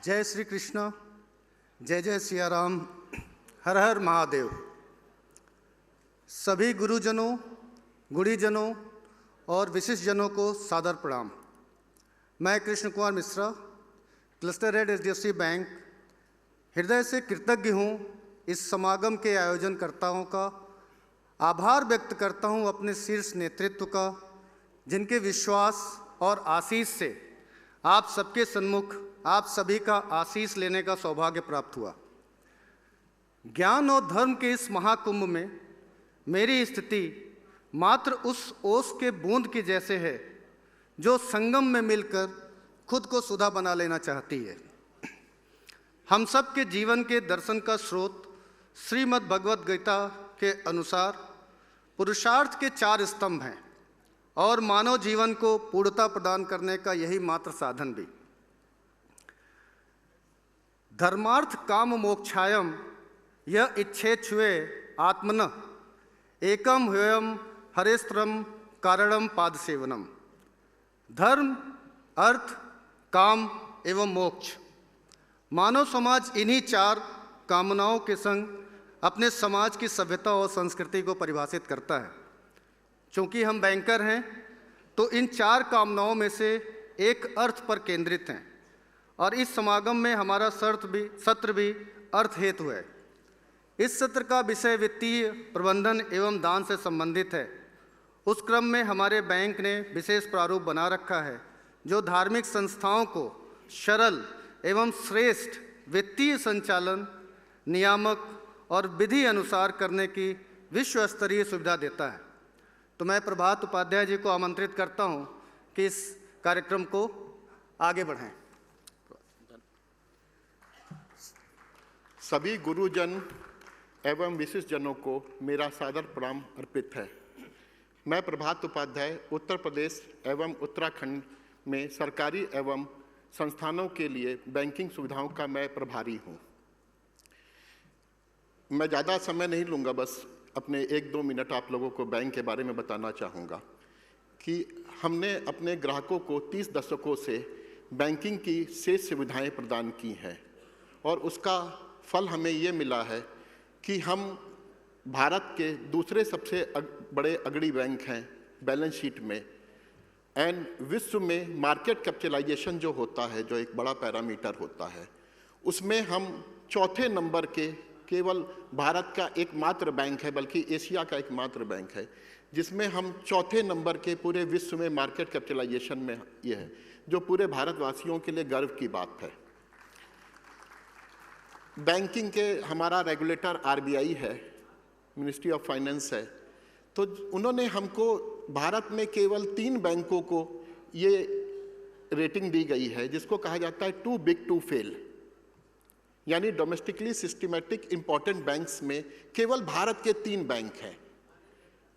जय श्री कृष्ण, जय जय सिया राम, हर हर महादेव। सभी गुरुजनों, गुणीजनों और विशिष्टजनों को सादर प्रणाम। मैं Krishna Kumar Mishra, cluster head HDFC bank, हृदय से कृतज्ञ हूँ इस समागम के आयोजनकर्ताओं का। आभार व्यक्त करता हूँ अपने शीर्ष नेतृत्व का, जिनके विश्वास और आशीष से आप सबके सन्मुख आप सभी का आशीष लेने का सौभाग्य प्राप्त हुआ। ज्ञान और धर्म के इस महाकुंभ में मेरी स्थिति मात्र उस ओस के बूंद की जैसे है जो संगम में मिलकर खुद को सुधा बना लेना चाहती है। हम सब के जीवन के दर्शन का स्रोत श्रीमद् भगवद गीता के अनुसार पुरुषार्थ के 4 स्तंभ हैं और मानव जीवन को पूर्णता प्रदान करने का यही मात्र साधन भी। धर्मार्थ काम मोक्षायम यह इच्छेच्छुए आत्मनः एकम ह्योयम हरेस्त्रम कारणम पाद सेवनम। धर्म, अर्थ, काम एवं मोक्ष, मानव समाज इन्हीं 4 कामनाओं के संग अपने समाज की सभ्यता और संस्कृति को परिभाषित करता है। चूँकि हम बैंकर हैं तो इन 4 कामनाओं में से एक अर्थ पर केंद्रित हैं और इस समागम में हमारा सत्र भी अर्थ हेतु है। इस सत्र का विषय वित्तीय प्रबंधन एवं दान से संबंधित है। उस क्रम में हमारे बैंक ने विशेष प्रारूप बना रखा है जो धार्मिक संस्थाओं को सरल एवं श्रेष्ठ वित्तीय संचालन, नियामक और विधि अनुसार करने की विश्व स्तरीय सुविधा देता है। तो मैं प्रभात उपाध्याय जी को आमंत्रित करता हूं कि इस कार्यक्रम को आगे बढ़ाएं। सभी गुरुजन एवं विशिष्ट जनों को मेरा सादर प्रणाम अर्पित है। मैं प्रभात उपाध्याय उत्तर प्रदेश एवं उत्तराखंड में सरकारी एवं संस्थानों के लिए बैंकिंग सुविधाओं का मैं प्रभारी हूँ। मैं ज़्यादा समय नहीं लूँगा, बस अपने 1-2 मिनट आप लोगों को बैंक के बारे में बताना चाहूँगा कि हमने अपने ग्राहकों को 30 दशकों से बैंकिंग की शेष सुविधाएं प्रदान की हैं और उसका फल हमें ये मिला है कि हम भारत के दूसरे सबसे बड़े अग्रणी बैंक हैं बैलेंस शीट में, एंड विश्व में मार्केट कैपिटलाइजेशन जो होता है, जो एक बड़ा पैरामीटर होता है, उसमें हम 4थे नंबर के केवल भारत का एकमात्र बैंक है, बल्कि एशिया का एकमात्र बैंक है जिसमें हम 4थे नंबर के पूरे विश्व में मार्केट कैपिटलाइजेशन में ये है, जो पूरे भारतवासियों के लिए गर्व की बात है। बैंकिंग के हमारा रेगुलेटर RBI है, मिनिस्ट्री ऑफ फाइनेंस है, तो उन्होंने हमको भारत में केवल 3 बैंकों को ये रेटिंग दी गई है जिसको कहा जाता है टू बिग टू फेल, यानी डोमेस्टिकली सिस्टमैटिक इंपॉर्टेंट बैंक्स में केवल भारत के 3 बैंक हैं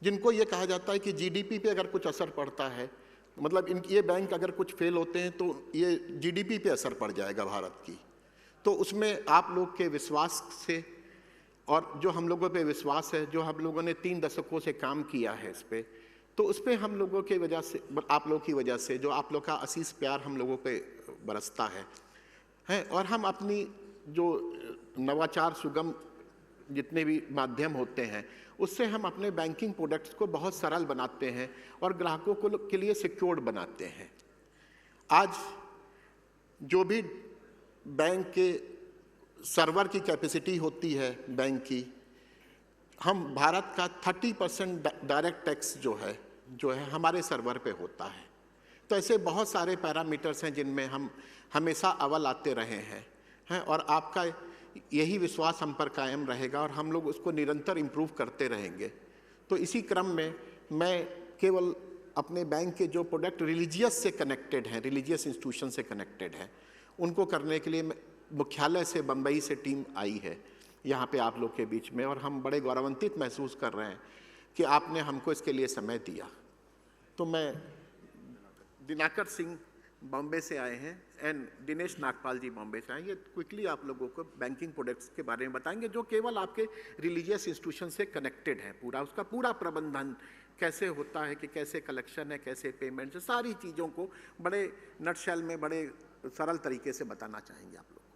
जिनको ये कहा जाता है कि GDP पे अगर कुछ असर पड़ता है, मतलब ये बैंक अगर कुछ फेल होते हैं तो ये GDP पे असर पड़ जाएगा भारत की। तो उसमें आप लोग के विश्वास से और जो हम लोगों पे विश्वास है, जो हम लोगों ने 3 दशकों से काम किया है इस पे, तो उस पर हम लोगों की वजह से, आप लोग की वजह से, जो आप लोग का असीस प्यार हम लोगों पे बरसता है और हम अपनी जो नवाचार सुगम जितने भी माध्यम होते हैं उससे हम अपने बैंकिंग प्रोडक्ट्स को बहुत सरल बनाते हैं और ग्राहकों को के लिए सिक्योर्ड बनाते हैं। आज जो भी बैंक के सर्वर की कैपेसिटी होती है बैंक की, हम भारत का 30% डायरेक्ट टैक्स जो है हमारे सर्वर पे होता है। तो ऐसे बहुत सारे पैरामीटर्स हैं जिनमें हम हमेशा अव्वल आते रहे हैं और आपका यही विश्वास हम पर कायम रहेगा और हम लोग उसको निरंतर इम्प्रूव करते रहेंगे। तो इसी क्रम में मैं केवल अपने बैंक के जो प्रोडक्ट रिलीजियस से कनेक्टेड हैं, रिलीजियस इंस्टीट्यूशन से कनेक्टेड हैं, उनको करने के लिए मुख्यालय से बम्बई से टीम आई है यहाँ पे आप लोग के बीच में और हम बड़े गौरवान्वित महसूस कर रहे हैं कि आपने हमको इसके लिए समय दिया। तो मैं दिनाकर सिंह बॉम्बे से आए हैं एंड दिनेश नागपाल जी बॉम्बे से आए। ये क्विकली आप लोगों को बैंकिंग प्रोडक्ट्स के बारे में बताएंगे जो केवल आपके रिलीजियस इंस्टीट्यूशन से कनेक्टेड है। उसका पूरा प्रबंधन कैसे होता है, कि कैसे कलेक्शन है, कैसे पेमेंट है, सारी चीज़ों को बड़े नटशेल में बड़े सरल तरीके से बताना चाहेंगे आप लोग।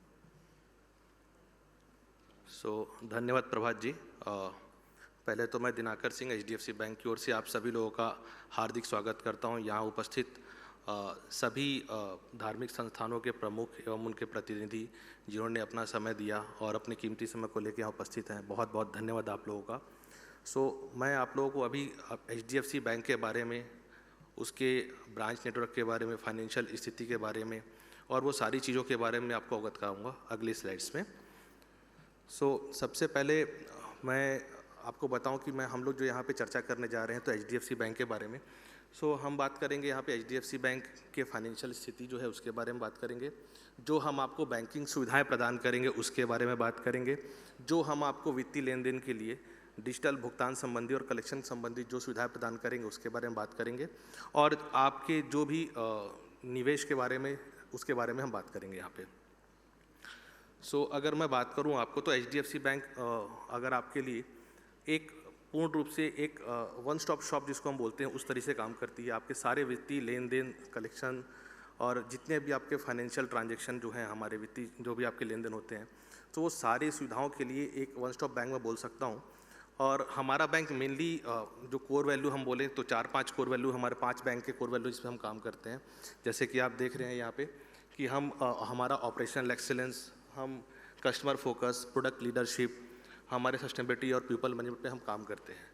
धन्यवाद प्रभात जी। पहले तो मैं दिनाकर सिंह HDFC बैंक की ओर से आप सभी लोगों का हार्दिक स्वागत करता हूं। यहाँ उपस्थित सभी धार्मिक संस्थानों के प्रमुख एवं उनके प्रतिनिधि जिन्होंने अपना समय दिया और अपने कीमती समय को लेकर यहाँ उपस्थित हैं, बहुत बहुत धन्यवाद आप लोगों का। मैं आप लोगों को अभी HDFC बैंक के बारे में, उसके ब्रांच नेटवर्क के बारे में, फाइनेंशियल स्थिति के बारे में और वो सारी चीज़ों के बारे में आपको अवगत कराऊंगा अगली स्लाइड्स में। सबसे पहले मैं आपको बताऊं कि हम लोग जो यहाँ पे चर्चा करने जा रहे हैं तो HDFC बैंक के बारे में। हम बात करेंगे यहाँ पे HDFC बैंक के फाइनेंशियल स्थिति जो है उसके बारे में बात करेंगे, जो हम आपको बैंकिंग सुविधाएं प्रदान करेंगे उसके बारे में बात करेंगे, जो हम आपको वित्तीय लेन देन के लिए डिजिटल भुगतान संबंधी और कलेक्शन संबंधी जो सुविधाएं प्रदान करेंगे उसके बारे में बात करेंगे, और आपके जो भी निवेश के बारे में उसके बारे में हम बात करेंगे यहाँ पे। अगर मैं बात करूँ आपको तो HDFC बैंक अगर आपके लिए एक पूर्ण रूप से एक वन स्टॉप शॉप जिसको हम बोलते हैं उस तरह से काम करती है। आपके सारे वित्तीय लेन देन, कलेक्शन और जितने भी आपके फाइनेंशियल ट्रांजैक्शन जो हैं, हमारे वित्तीय जो भी आपके लेन देन होते हैं, तो वो सारी सुविधाओं के लिए एक वन स्टॉप बैंक मैं बोल सकता हूँ। और हमारा बैंक मेनली जो कोर वैल्यू हम बोलें तो 4-5 कोर वैल्यू, हमारे 5 बैंक के कोर वैल्यू जिस पर हम काम करते हैं। जैसे कि आप देख रहे हैं यहाँ पे कि हम हमारा ऑपरेशनल एक्सीलेंस, हम कस्टमर फोकस, प्रोडक्ट लीडरशिप, हमारे सस्टेनेबिलिटी और पीपल मैनेजमेंट पे हम काम करते हैं।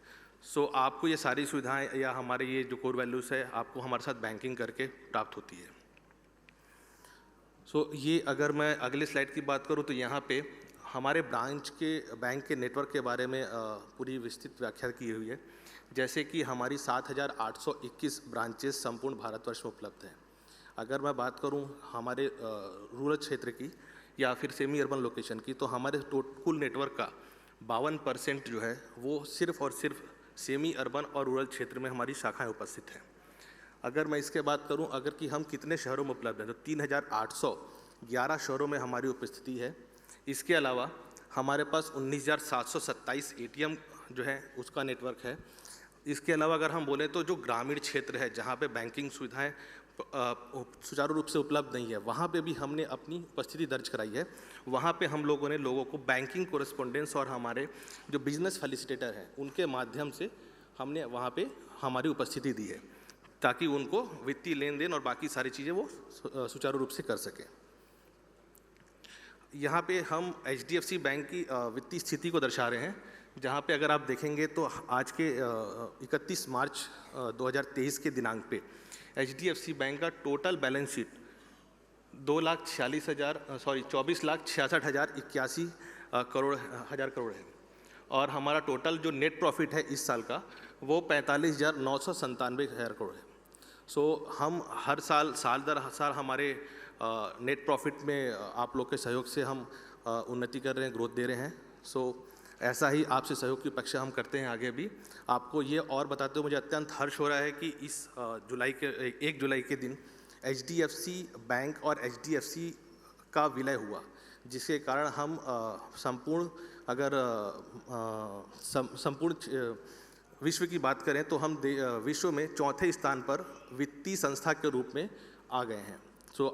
आपको ये सारी सुविधाएं या हमारे ये जो कोर वैल्यूज़ है आपको हमारे साथ बैंकिंग करके प्राप्त होती है। ये अगर मैं अगले स्लाइड की बात करूँ तो यहाँ पे हमारे बैंक के नेटवर्क के बारे में पूरी विस्तृत व्याख्या की हुई है। जैसे कि हमारी 7,821 ब्रांचेस संपूर्ण भारतवर्ष में उपलब्ध हैं। अगर मैं बात करूं हमारे रूरल क्षेत्र की या फिर सेमी अर्बन लोकेशन की, तो हमारे कुल नेटवर्क का 52% जो है वो सिर्फ और सिर्फ सेमी अर्बन और रूरल क्षेत्र में हमारी शाखाएं उपस्थित हैं। अगर मैं इसके बात करूं अगर कि हम कितने शहरों में उपलब्ध हैं तो 3,811 शहरों में हमारी उपस्थिति है। इसके अलावा हमारे पास 19,727 ATM जो है उसका नेटवर्क है। इसके अलावा अगर हम बोलें तो जो ग्रामीण क्षेत्र है जहाँ पे बैंकिंग सुविधाएं सुचारू रूप से उपलब्ध नहीं है, वहाँ पे भी हमने अपनी उपस्थिति दर्ज कराई है। वहाँ पे हम लोगों ने लोगों को बैंकिंग कोरेस्पोंडेंस और हमारे जो बिजनेस फैसिलिटेटर हैं उनके माध्यम से हमने वहाँ पे हमारी उपस्थिति दी है, ताकि उनको वित्तीय लेन देन और बाकी सारी चीज़ें वो सुचारू रूप से कर सकें। यहाँ पे हम HDFC बैंक की वित्तीय स्थिति को दर्शा रहे हैं, जहाँ पे अगर आप देखेंगे तो आज के 31 मार्च 2023 के दिनांक पे HDFC बैंक का टोटल बैलेंस शीट 24,66,081 करोड़ है, और हमारा टोटल जो नेट प्रॉफिट है इस साल का वो 45,997 करोड़ है। हम हर साल दर साल हमारे नेट प्रॉफिट में आप लोग के सहयोग से हम उन्नति कर रहे हैं, ग्रोथ दे रहे हैं। ऐसा ही आपसे सहयोग की अपेक्षा हम करते हैं आगे भी। आपको ये और बताते हुए मुझे अत्यंत हर्ष हो रहा है कि इस 1 जुलाई के दिन HDFC बैंक और HDFC का विलय हुआ, जिसके कारण हम संपूर्ण विश्व की बात करें तो हम विश्व में 4थे स्थान पर वित्तीय संस्था के रूप में आ गए हैं।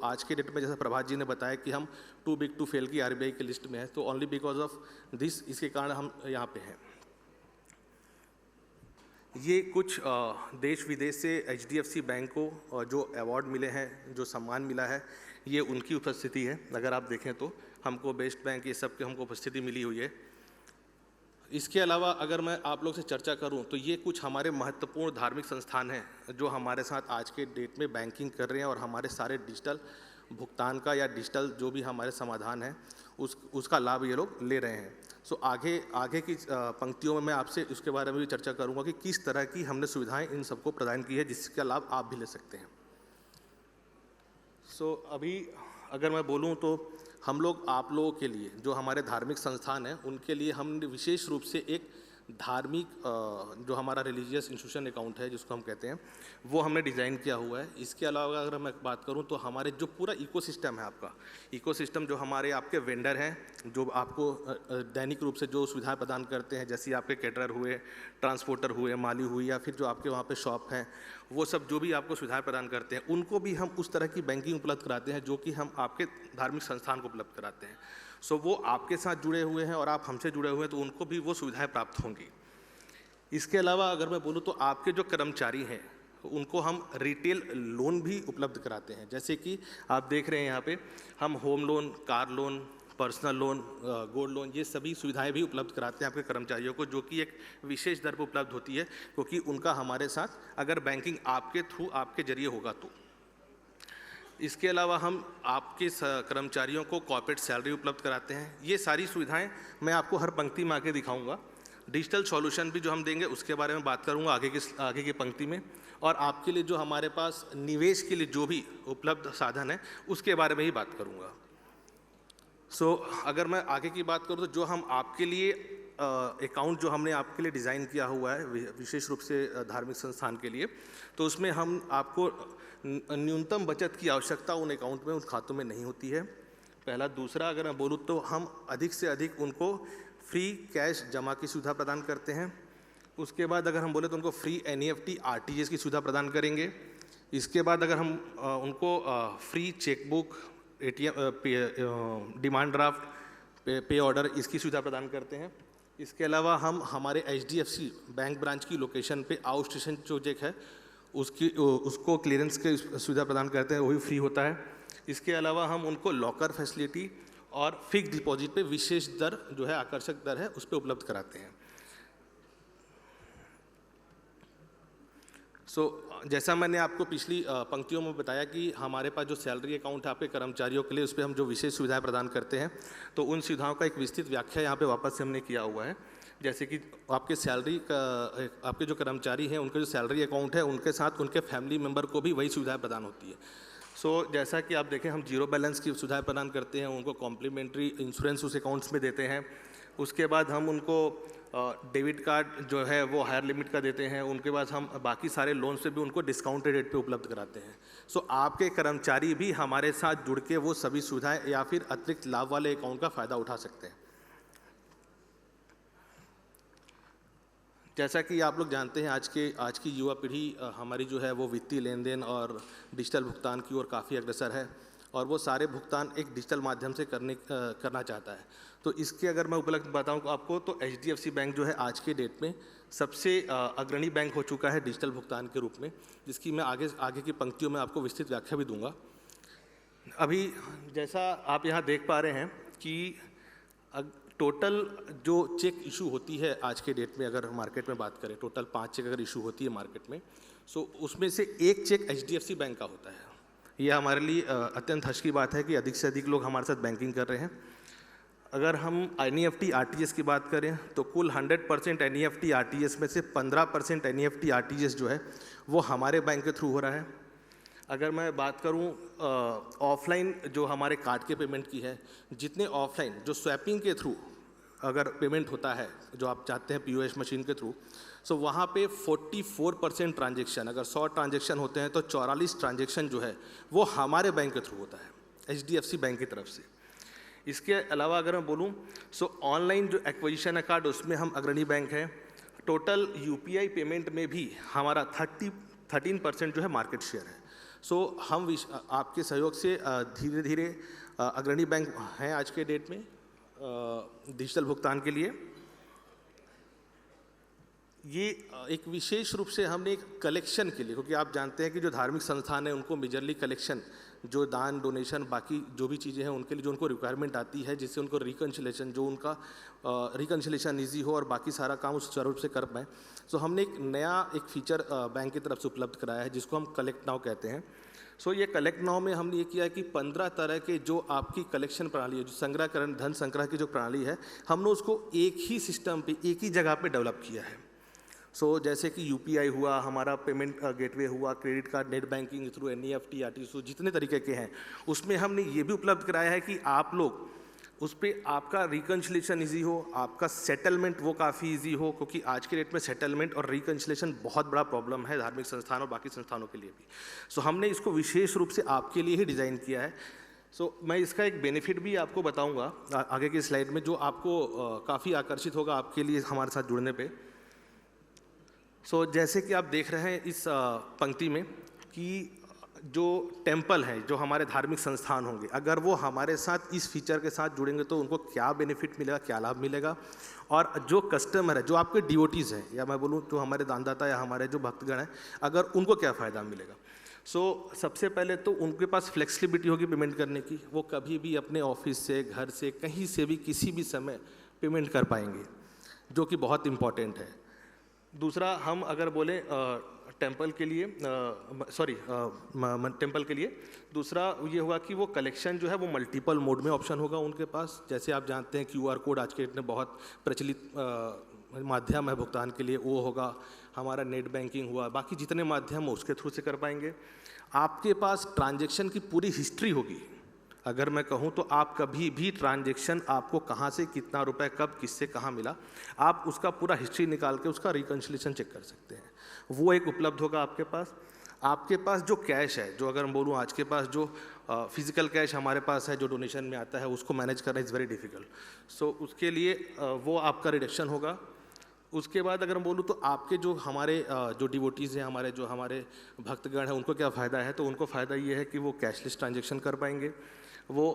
आज के डेट में जैसा प्रभात जी ने बताया कि हम टू बिग टू फेल की RBI की लिस्ट में है, तो ओनली बिकॉज ऑफ दिस, इसके कारण हम यहाँ पे हैं। ये कुछ देश विदेश से HDFC बैंक को जो अवार्ड मिले हैं, जो सम्मान मिला है, ये उनकी उपस्थिति है। अगर आप देखें तो हमको बेस्ट बैंक ये सब की हमको उपस्थिति मिली हुई है। इसके अलावा अगर मैं आप लोग से चर्चा करूं तो ये कुछ हमारे महत्वपूर्ण धार्मिक संस्थान हैं जो हमारे साथ आज के डेट में बैंकिंग कर रहे हैं और हमारे सारे डिजिटल भुगतान का या डिजिटल जो भी हमारे समाधान है उसका लाभ ये लोग ले रहे हैं। आगे की पंक्तियों में मैं आपसे उसके बारे में भी चर्चा करूंगा कि किस तरह की हमने सुविधाएं इन सबको प्रदान की है जिसका लाभ आप भी ले सकते हैं। अभी अगर मैं बोलूं तो हम लोग आप लोगों के लिए जो हमारे धार्मिक संस्थान हैं उनके लिए हमने विशेष रूप से एक धार्मिक जो हमारा रिलीजियस इंस्टीट्यूशन अकाउंट है जिसको हम कहते हैं वो हमने डिज़ाइन किया हुआ है। इसके अलावा अगर मैं बात करूं तो हमारे जो पूरा इकोसिस्टम है, आपका इकोसिस्टम जो हमारे आपके वेंडर हैं जो आपको दैनिक रूप से जो सुविधाएं प्रदान करते हैं, जैसे आपके कैटरर हुए, ट्रांसपोर्टर हुए, माली हुई, या फिर जो आपके वहाँ पे शॉप हैं, वो सब जो भी आपको सुविधाएं प्रदान करते हैं उनको भी हम उस तरह की बैंकिंग उपलब्ध कराते हैं जो कि हम आपके धार्मिक संस्थान को उपलब्ध कराते हैं। सो वो आपके साथ जुड़े हुए हैं और आप हमसे जुड़े हुए हैं, तो उनको भी वो सुविधाएं प्राप्त होंगी। इसके अलावा अगर मैं बोलूँ तो आपके जो कर्मचारी हैं उनको हम रिटेल लोन भी उपलब्ध कराते हैं। जैसे कि आप देख रहे हैं यहाँ पे हम home loan, car loan, personal loan, gold loan, ये सभी सुविधाएं भी उपलब्ध कराते हैं आपके कर्मचारियों को, जो कि एक विशेष दर पर उपलब्ध होती है, क्योंकि उनका हमारे साथ अगर बैंकिंग आपके थ्रू, आपके जरिए होगा तो। इसके अलावा हम आपके कर्मचारियों को कॉर्पोरेट सैलरी उपलब्ध कराते हैं। ये सारी सुविधाएं मैं आपको हर पंक्ति में आके दिखाऊंगा। डिजिटल सॉल्यूशन भी जो हम देंगे उसके बारे में बात करूंगा आगे की पंक्ति में, और आपके लिए जो हमारे पास निवेश के लिए जो भी उपलब्ध साधन है उसके बारे में ही बात करूंगा। सो अगर मैं आगे की बात करूं तो जो हम आपके लिए अकाउंट जो हमने आपके लिए डिज़ाइन किया हुआ है विशेष रूप से धार्मिक संस्थान के लिए, तो उसमें हम आपको न्यूनतम बचत की आवश्यकता उन अकाउंट में, उन खातों में नहीं होती है, पहला। दूसरा, अगर मैं बोलूँ तो हम अधिक से अधिक उनको फ्री कैश जमा की सुविधा प्रदान करते हैं। उसके बाद अगर हम बोले तो उनको फ्री NEFT RTGS की सुविधा प्रदान करेंगे। इसके बाद अगर हम उनको free chequebook, ATM, demand draft, पे ऑर्डर, इसकी सुविधा प्रदान करते हैं। इसके अलावा हम हमारे HDFC बैंक ब्रांच की लोकेशन पे आउट स्टेशन जो चेक है उसको क्लियरेंस की सुविधा प्रदान करते हैं, वो भी फ्री होता है। इसके अलावा हम उनको लॉकर फैसिलिटी और फिक्स डिपॉजिट पे विशेष दर जो है, आकर्षक दर है, उस पर उपलब्ध कराते हैं। जैसा मैंने आपको पिछली पंक्तियों में बताया कि हमारे पास जो सैलरी अकाउंट है आपके कर्मचारियों के लिए, उस पर हम जो विशेष सुविधाएं प्रदान करते हैं, तो उन सुविधाओं का एक विस्तृत व्याख्या यहाँ पे वापस से हमने किया हुआ है। जैसे कि आपके सैलरी का, आपके जो कर्मचारी हैं उनके जो सैलरी अकाउंट है उनके साथ उनके फैमिली मेम्बर को भी वही सुविधाएँ प्रदान होती है। जैसा कि आप देखें, हम जीरो बैलेंस की सुविधाएं प्रदान करते हैं, उनको कॉम्प्लीमेंट्री इंश्योरेंस उस अकाउंट्स में देते हैं। उसके बाद हम उनको डेबिट कार्ड जो है वो हायर लिमिट का देते हैं। उनके बाद हम बाकी सारे लोन से भी उनको डिस्काउंटेड रेट पे उपलब्ध कराते हैं। आपके कर्मचारी भी हमारे साथ जुड़ के वो सभी सुविधाएं या फिर अतिरिक्त लाभ वाले अकाउंट का फ़ायदा उठा सकते हैं। जैसा कि आप लोग जानते हैं, आज की युवा पीढ़ी हमारी जो है वो वित्तीय लेन देन और डिजिटल भुगतान की ओर काफ़ी अग्रसर है, और वो सारे भुगतान एक डिजिटल माध्यम से करना चाहता है। तो इसके अगर मैं उपलब्ध बताऊं आपको, तो HDFC बैंक जो है आज के डेट में सबसे अग्रणी बैंक हो चुका है डिजिटल भुगतान के रूप में, जिसकी मैं आगे की पंक्तियों में आपको विस्तृत व्याख्या भी दूंगा। अभी जैसा आप यहाँ देख पा रहे हैं कि टोटल जो चेक इशू होती है आज के डेट में, अगर मार्केट में बात करें, टोटल 5 चेक अगर इशू होती है मार्केट में, उसमें से 1 चेक HDFC बैंक का होता है। यह हमारे लिए अत्यंत हर्ष की बात है कि अधिक से अधिक लोग हमारे साथ बैंकिंग कर रहे हैं। अगर हम NEFT RTGS की बात करें तो कुल 100% NEFT RTGS में से 15% NEFT RTGS जो है वो हमारे बैंक के थ्रू हो रहा है। अगर मैं बात करूं ऑफलाइन जो हमारे कार्ड के पेमेंट की है, जितने ऑफलाइन जो स्वैपिंग के थ्रू अगर पेमेंट होता है, जो आप चाहते हैं POS मशीन के थ्रू, वहाँ पे 44% ट्रांजेक्शन, अगर 100 ट्रांजेक्शन होते हैं तो 44 ट्रांजेक्शन जो है वो हमारे बैंक के थ्रू होता है, HDFC बैंक की तरफ से। इसके अलावा अगर मैं बोलूँ ऑनलाइन जो एक्विजिशन है कार्ड, उसमें हम अग्रणी बैंक हैं। टोटल UPI पेमेंट में भी हमारा 13% जो है मार्केट शेयर है। हम आपके सहयोग से धीरे धीरे अग्रणी बैंक हैं आज के डेट में डिजिटल भुगतान के लिए। ये एक विशेष रूप से हमने एक कलेक्शन के लिए, क्योंकि आप जानते हैं कि जो धार्मिक संस्थान है उनको मेजरली कलेक्शन, जो दान, डोनेशन, बाकी जो भी चीज़ें हैं उनके लिए जो उनको रिक्वायरमेंट आती है, जिससे उनको रिकन्सिलेशन, जो उनका रिकन्सिलेशन ईजी हो और बाकी सारा काम उस सुचारू रूप से कर पाएँ, हमने एक नया एक फीचर बैंक की तरफ से उपलब्ध कराया है जिसको हम कलेक्ट नाउ कहते हैं। ये कलेक्ट नाउ में हमने ये किया है कि 15 तरह के जो आपकी कलेक्शन प्रणाली है, जो संग्रहकरण, धन संग्रह की जो प्रणाली है, हमने उसको एक ही सिस्टम पे, एक ही जगह पे डेवलप किया है। जैसे कि UPI हुआ, हमारा पेमेंट गेटवे हुआ, credit card, net banking through NEFT RTGS, जितने तरीके के हैं, उसमें हमने ये भी उपलब्ध कराया है कि आप लोग उस पर आपका रिकन्सिलेशन ईजी हो, आपका सेटलमेंट वो काफ़ी ईजी हो, क्योंकि आज के डेट में सेटलमेंट और रिकन्सिलेशन बहुत बड़ा प्रॉब्लम है धार्मिक संस्थान और बाकी संस्थानों के लिए भी। हमने इसको विशेष रूप से आपके लिए ही डिज़ाइन किया है। मैं इसका एक बेनिफिट भी आपको बताऊंगा आगे की स्लाइड में, जो आपको काफ़ी आकर्षित होगा आपके लिए हमारे साथ जुड़ने पे। जैसे कि आप देख रहे हैं इस पंक्ति में कि जो टेम्पल हैं, जो हमारे धार्मिक संस्थान होंगे, अगर वो हमारे साथ इस फीचर के साथ जुड़ेंगे तो उनको क्या बेनिफिट मिलेगा, क्या लाभ मिलेगा। और जो कस्टमर है, जो आपके डिवोटीज़ हैं, या मैं बोलूँ जो हमारे दानदाता या हमारे जो भक्तगण हैं, अगर उनको क्या फ़ायदा मिलेगा। सबसे पहले तो उनके पास फ्लेक्सिबिलिटी होगी पेमेंट करने की, वो कभी भी अपने ऑफिस से, घर से, कहीं से भी किसी भी समय पेमेंट कर पाएंगे, जो कि बहुत इम्पॉर्टेंट है। दूसरा, हम अगर बोलें टेम्पल के लिए, टेम्पल के लिए दूसरा ये होगा कि वो कलेक्शन जो है वो मल्टीपल मोड में ऑप्शन होगा उनके पास। जैसे आप जानते हैं QR कोड आज के डेट में बहुत प्रचलित माध्यम है भुगतान के लिए, वो होगा। हमारा नेट बैंकिंग हुआ, बाकी जितने माध्यम हो उसके थ्रू से कर पाएंगे। आपके पास ट्रांजैक्शन की पूरी हिस्ट्री होगी। अगर मैं कहूँ तो आप कभी भी ट्रांजैक्शन, आपको कहाँ से कितना रुपए कब किससे कहाँ मिला, आप उसका पूरा हिस्ट्री निकाल के उसका रिकन्सिलिएशन चेक कर सकते हैं। वो एक उपलब्ध होगा आपके पास। आपके पास जो कैश है, जो अगर मैं बोलूँ आज के पास जो फिजिकल कैश हमारे पास है, जो डोनेशन में आता है, उसको मैनेज करना इज़ वेरी डिफ़िकल्ट। सो उसके लिए वो आपका रिडक्शन होगा। उसके बाद अगर मैं बोलूँ तो आपके जो हमारे जो डिवोटीज़ हैं, हमारे भक्तगण हैं, उनको क्या फ़ायदा है, तो उनको फ़ायदा ये है कि वो कैशलेस ट्रांजैक्शन कर पाएंगे। वो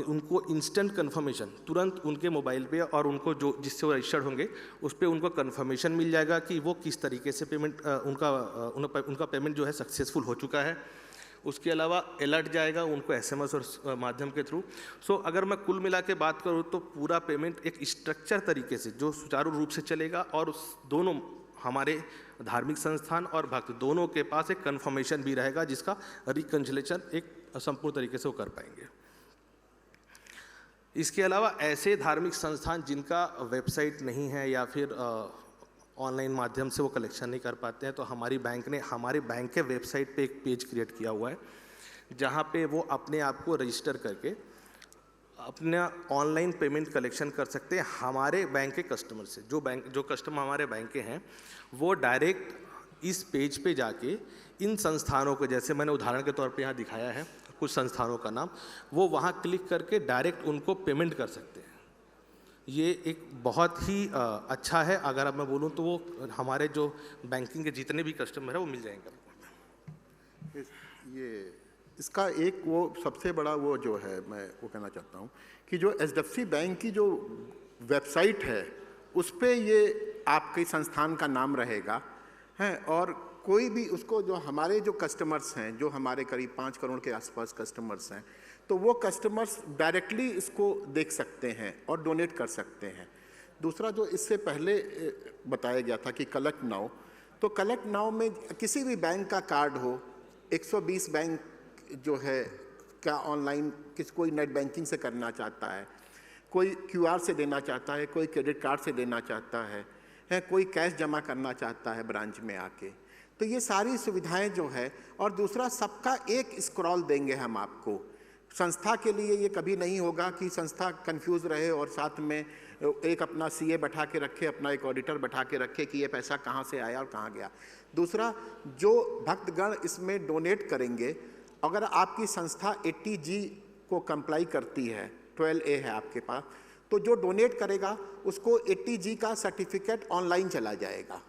उनको इंस्टेंट कन्फर्मेशन तुरंत उनके मोबाइल पे, और उनको जो जिससे वो रजिस्टर्ड होंगे उस पर उनको कन्फर्मेशन मिल जाएगा कि वो किस तरीके से पेमेंट उनका पेमेंट जो है सक्सेसफुल हो चुका है। उसके अलावा अलर्ट जाएगा उनको SMS और माध्यम के थ्रू। अगर मैं कुल मिला के बात करूँ तो पूरा पेमेंट एक स्ट्रक्चर तरीके से जो सुचारू रूप से चलेगा, और उस दोनों हमारे धार्मिक संस्थान और भक्त दोनों के पास एक कन्फर्मेशन भी रहेगा, जिसका रिकन्सिलिएशन एक संपूर्ण तरीके से वो कर पाएंगे। इसके अलावा ऐसे धार्मिक संस्थान जिनका वेबसाइट नहीं है या फिर ऑनलाइन माध्यम से वो कलेक्शन नहीं कर पाते हैं, तो हमारी बैंक ने हमारे बैंक के वेबसाइट पे एक पेज क्रिएट किया हुआ है, जहाँ पे वो अपने आप को रजिस्टर करके अपना ऑनलाइन पेमेंट कलेक्शन कर सकते हैं हमारे बैंक के कस्टमर से। जो कस्टमर हमारे बैंक के हैं, वो डायरेक्ट इस पेज पे जाके इन संस्थानों को, जैसे मैंने उदाहरण के तौर पे यहाँ दिखाया है कुछ संस्थानों का नाम, वो वहाँ क्लिक करके डायरेक्ट उनको पेमेंट कर सकते हैं। ये एक बहुत ही अच्छा है। अगर अब मैं बोलूँ तो वो हमारे जो बैंकिंग के जितने भी कस्टमर है वो मिल जाएंगे। ये इसका एक वो सबसे बड़ा वो जो है, मैं वो कहना चाहता हूँ कि जो HDFC बैंक की जो वेबसाइट है उस पे ये आपके संस्थान का नाम रहेगा है, और कोई भी उसको, जो हमारे जो कस्टमर्स हैं, जो हमारे करीब 5 करोड़ के आसपास कस्टमर्स हैं, तो वो कस्टमर्स डायरेक्टली इसको देख सकते हैं और डोनेट कर सकते हैं। दूसरा, जो इससे पहले बताया गया था कि कलेक्ट नाउ, तो कलेक्ट नाउ में किसी भी बैंक का कार्ड हो, 120 बैंक जो है क्या ऑनलाइन कोई नेट बैंकिंग से करना चाहता है, कोई QR से देना चाहता है, कोई क्रेडिट कार्ड से देना चाहता है, कोई कैश जमा करना चाहता है ब्रांच में आके, तो ये सारी सुविधाएं जो है। और दूसरा, सबका एक स्क्रॉल देंगे हम आपको। संस्था के लिए ये कभी नहीं होगा कि संस्था कंफ्यूज रहे और साथ में एक अपना CA बैठा के रखे, अपना एक ऑडिटर बैठा के रखे कि ये पैसा कहाँ से आया और कहाँ गया। दूसरा, जो भक्तगण इसमें डोनेट करेंगे, अगर आपकी संस्था 80G को कंप्लाई करती है, 12A है आपके पास, तो जो डोनेट करेगा उसको 80G का सर्टिफिकेट ऑनलाइन चला जाएगा।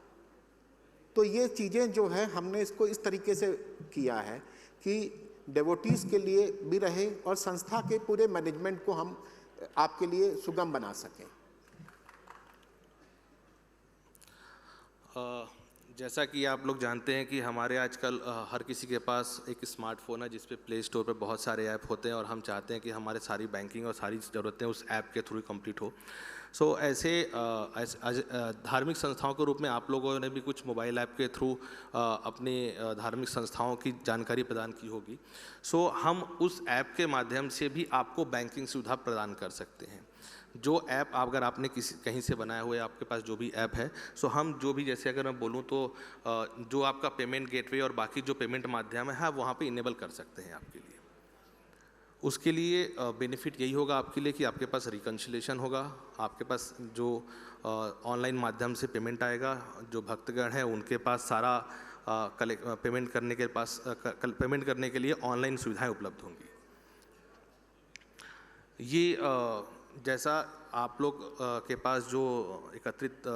तो ये चीज़ें जो है हमने इसको इस तरीके से किया है कि डेवोटीज़ के लिए भी रहे और संस्था के पूरे मैनेजमेंट को हम आपके लिए सुगम बना सकें। जैसा कि आप लोग जानते हैं कि हमारे आजकल हर किसी के पास एक स्मार्टफोन है, जिस पे प्ले स्टोर पे बहुत सारे ऐप होते हैं, और हम चाहते हैं कि हमारे सारी बैंकिंग और सारी ज़रूरतें उस ऐप के थ्रू कंप्लीट हो। ऐसे धार्मिक संस्थाओं के रूप में आप लोगों ने भी कुछ मोबाइल ऐप के थ्रू अपनी धार्मिक संस्थाओं की जानकारी प्रदान की होगी। हम उस ऐप के माध्यम से भी आपको बैंकिंग सुविधा प्रदान कर सकते हैं। जो ऐप अगर आपने कहीं से बनाया हुआ है, आपके पास जो भी ऐप है, हम जो भी, जैसे अगर मैं बोलूँ तो जो आपका पेमेंट गेटवे और बाकी जो पेमेंट माध्यम है, वहाँ पे इनेबल कर सकते हैं आपके लिए। उसके लिए बेनिफिट यही होगा आपके लिए कि आपके पास रिकन्सिलिएशन होगा, आपके पास जो ऑनलाइन माध्यम से पेमेंट आएगा, जो भक्तगण हैं उनके पास सारा पेमेंट करने के लिए ऑनलाइन सुविधाएं उपलब्ध होंगी। ये जैसा आप लोग के पास जो एकत्रित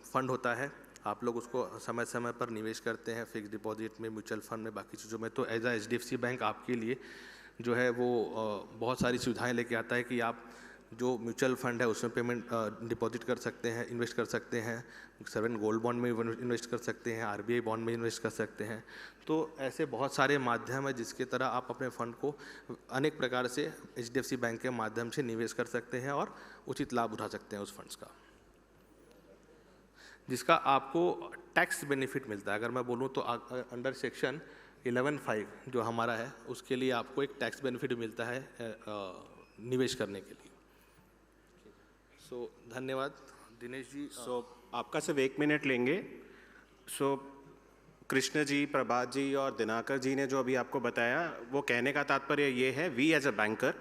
फंड होता है, आप लोग उसको समय समय पर निवेश करते हैं फिक्स डिपॉजिट में, म्यूचुअल फंड में, बाकी चीज़ों में, तो एज अ HDFC बैंक आपके लिए जो है वो बहुत सारी सुविधाएं लेके आता है कि आप जो म्यूचुअल फंड है उसमें पेमेंट डिपॉजिट कर सकते हैं, इन्वेस्ट कर सकते हैं, सॉवरेन गोल्ड बॉन्ड में इन्वेस्ट कर सकते हैं, RBI बॉन्ड में इन्वेस्ट कर सकते हैं। तो ऐसे बहुत सारे माध्यम है जिसके तरह आप अपने फंड को अनेक प्रकार से HDFC बैंक के माध्यम से निवेश कर सकते हैं और उचित लाभ उठा सकते हैं उस फंड्स का, जिसका आपको टैक्स बेनिफिट मिलता है। अगर मैं बोलूँ तो अंडर सेक्शन 11(5) जो हमारा है उसके लिए आपको एक टैक्स बेनिफिट मिलता है निवेश करने के लिए। सो धन्यवाद दिनेश जी। आपका सिर्फ 1 मिनट लेंगे। कृष्ण जी, प्रभात जी और दिनाकर जी ने जो अभी आपको बताया, वो कहने का तात्पर्य ये है, वी एज अ बैंकर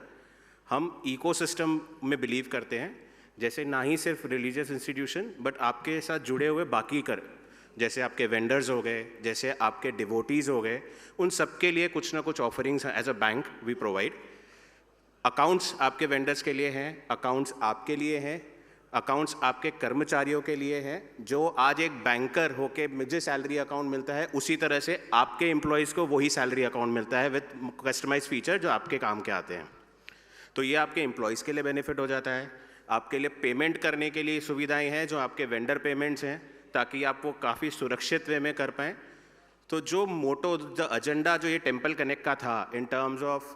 हम इकोसिस्टम में बिलीव करते हैं। जैसे ना ही सिर्फ रिलीजियस इंस्टीट्यूशन बट आपके साथ जुड़े हुए बाकी जैसे आपके वेंडर्स हो गए, जैसे आपके डिवोटीज़ हो गए, उन सब के लिए कुछ ना कुछ offerings as a bank we provide. Accounts आपके वेंडर्स के लिए हैं, अकाउंट्स आपके लिए हैं, अकाउंट्स आपके कर्मचारियों के लिए हैं। जो आज एक बैंकर होके मुझे सैलरी अकाउंट मिलता है, उसी तरह से आपके एम्प्लॉयज़ को वही सैलरी अकाउंट मिलता है विद कस्टमाइज फीचर जो आपके काम के आते हैं। तो ये आपके एम्प्लॉयज़ के लिए बेनिफिट हो जाता है। आपके लिए पेमेंट करने के लिए सुविधाएं हैं जो आपके वेंडर पेमेंट्स हैं, ताकि आप वो काफ़ी सुरक्षित वे में कर पाएँ। तो जो मोटो द एजेंडा जो ये टेम्पल कनेक्ट का था इन टर्म्स ऑफ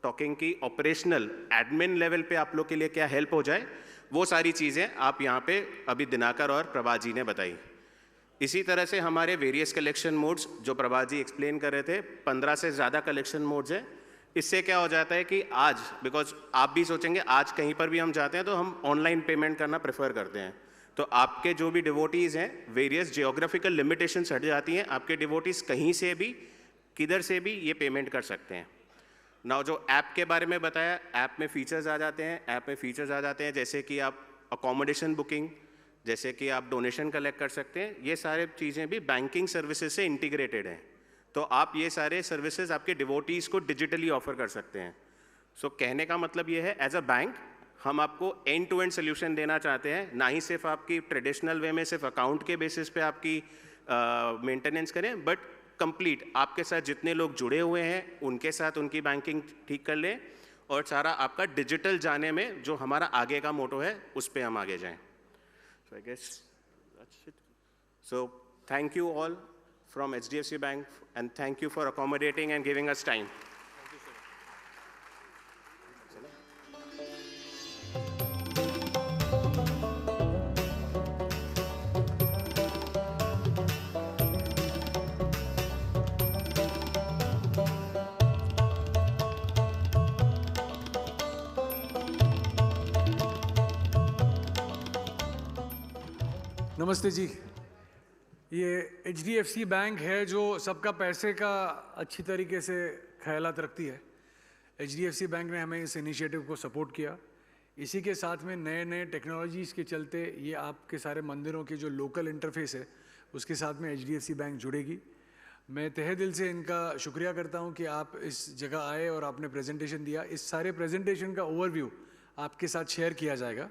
टॉकिंग की ऑपरेशनल एडमिन लेवल पे आप लोग के लिए क्या हेल्प हो जाए, वो सारी चीज़ें आप यहाँ पे अभी दिनाकर और प्रभात जी ने बताई। इसी तरह से हमारे वेरियस कलेक्शन मोड्स जो प्रभात जी एक्सप्लेन कर रहे थे, 15 से ज़्यादा कलेक्शन मोड्स हैं। इससे क्या हो जाता है कि आज, बिकॉज आप भी सोचेंगे आज कहीं पर भी हम जाते हैं तो हम ऑनलाइन पेमेंट करना प्रेफर करते हैं, तो आपके जो भी डिवोटीज़ हैं, वेरियस जियोग्राफिकल लिमिटेशंस हट जाती हैं, आपके डिवोटीज़ कहीं से भी किधर से भी ये पेमेंट कर सकते हैं। नाउ जो ऐप के बारे में बताया, ऐप में फीचर्स आ जाते हैं, जैसे कि आप अकोमोडेशन बुकिंग, जैसे कि आप डोनेशन कलेक्ट कर सकते हैं। ये सारे चीज़ें भी बैंकिंग सर्विसेज से इंटीग्रेटेड हैं, तो आप ये सारे सर्विसेज आपके डिवोटीज़ को डिजिटली ऑफर कर सकते हैं। सो कहने का मतलब ये है, एज अ बैंक हम आपको एंड टू एंड सोल्यूशन देना चाहते हैं, ना ही सिर्फ आपकी ट्रेडिशनल वे में सिर्फ अकाउंट के बेसिस पे आपकी मेंटेनेंस करें, बट कंप्लीट आपके साथ जितने लोग जुड़े हुए हैं उनके साथ उनकी बैंकिंग ठीक कर लें, और सारा आपका डिजिटल जाने में जो हमारा आगे का मोटो है उस पर हम आगे जाएं। So I guess that's it. So thank you all from HDFC bank and thank you for accommodating and giving us time. नमस्ते जी। ये HDFC बैंक है जो सबका पैसे का अच्छी तरीके से ख्यालात रखती है। HDFC बैंक ने हमें इस इनिशिएटिव को सपोर्ट किया। इसी के साथ में नए नए टेक्नोलॉजीज़ के चलते ये आपके सारे मंदिरों के जो लोकल इंटरफेस है उसके साथ में HDFC बैंक जुड़ेगी। मैं तहे दिल से इनका शुक्रिया करता हूँ कि आप इस जगह आए और आपने प्रेजेंटेशन दिया। इस सारे प्रेजेंटेशन का ओवरव्यू आपके साथ शेयर किया जाएगा।